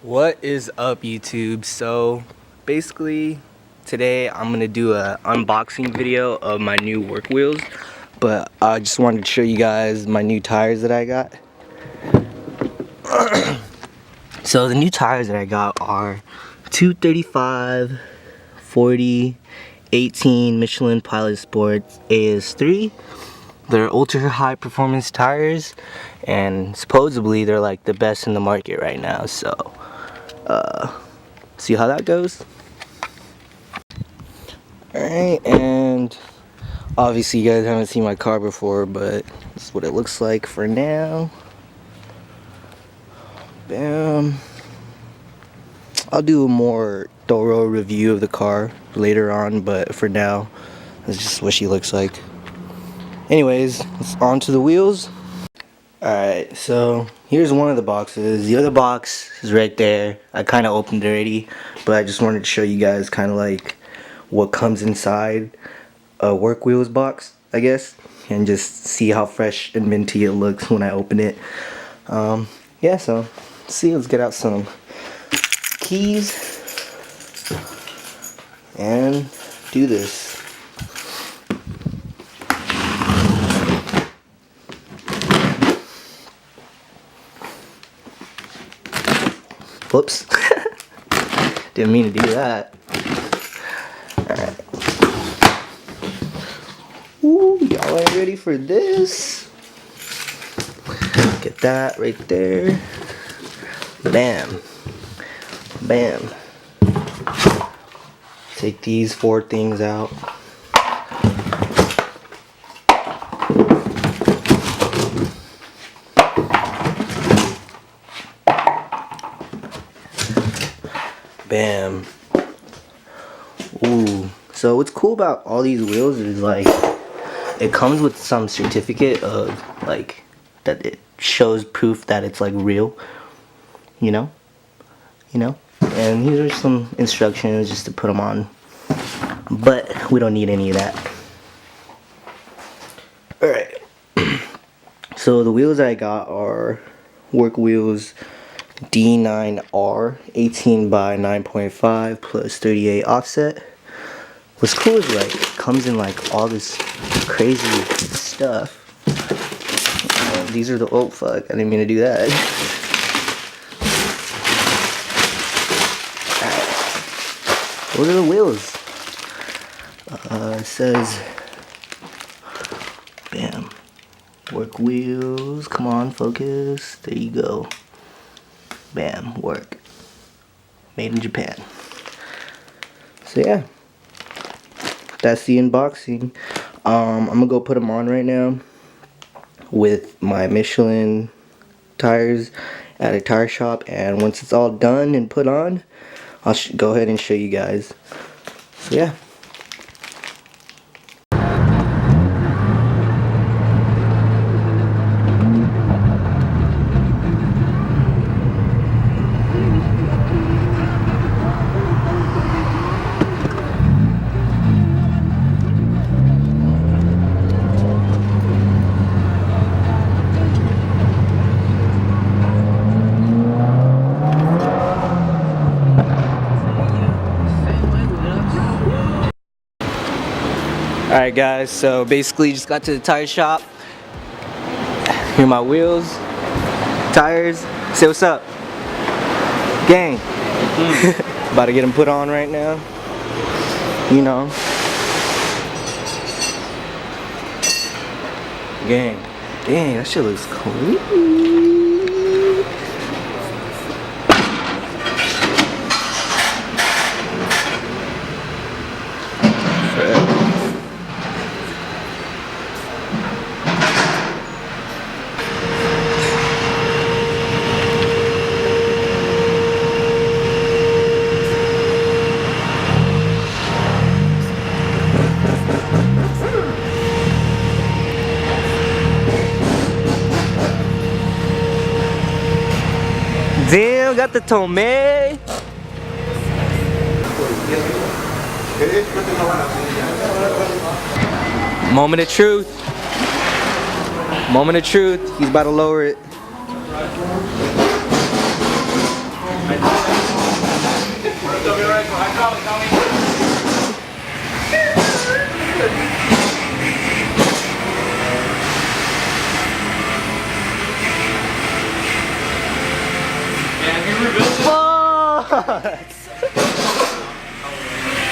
What is up, YouTube? So basically today I'm gonna do a unboxing video of my new work wheels, but I just wanted to show you guys my new tires that I got. So the new tires that I got are 235 40 18 Michelin Pilot Sports AS3. They're ultra high performance tires, and supposedly they're like the best in the market right now. So see how that goes. Alright, and obviously you guys haven't seen my car before, but this is what it looks like for now. Bam. I'll do a more thorough review of the car later on, but for now that's just what she looks like. Anyways, let's on to the wheels. Alright, so here's one of the boxes. The other box is right there. I kind of opened it already, but I just wanted to show you guys kind of like what comes inside a work wheels box, I guess, and just see how fresh and minty it looks when I open it. Yeah, so let's get out some keys and do this. Whoops. Didn't mean to do that. Alright. Ooh, y'all ain't ready for this. Get that right there. Bam. Bam. Take these 4 things out. Bam. Ooh. So what's cool about all these wheels is like it comes with some certificate of like that it shows proof that it's like real. You know? And these are some instructions just to put them on. But we don't need any of that. Alright. So the wheels I got are work wheels D9R 18 by 9.5 plus 38 offset. What's cool is like it comes in like all this crazy stuff. These are the oh fuck, I didn't mean to do that. Alright. Those are the wheels. It says bam. Work wheels. Come on, focus. There you go. Bam, work. Made in Japan. So yeah, that's the unboxing. I'm gonna go put them on right now with my Michelin tires at a tire shop, and once it's all done and put on, I'll go ahead and show you guys. So yeah. Alright guys, so basically just got to the tire shop. Here are my wheels, tires. Say what's up, gang. About to get them put on right now. You know, gang. Dang, that shit looks cool. Damn, got the tomate. Moment of truth. Moment of truth. He's about to lower it.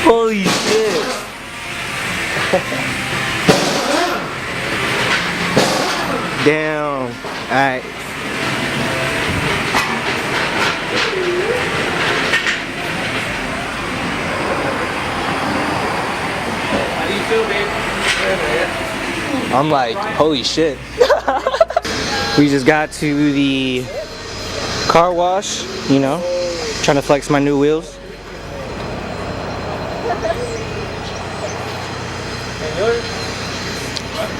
Holy shit. Damn. Alright. How do you feel, babe? I'm like, holy shit. We just got to the car wash, you know, trying to flex my new wheels.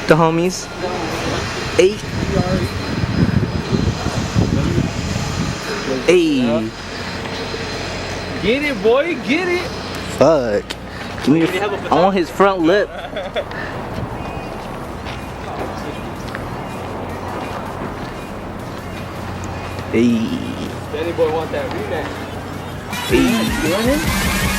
The homies. 8. Hey. Get it, boy, get it. Fuck. Give me your, I want his front lip. Hey. Danny boy want that rematch. Hey. You want him?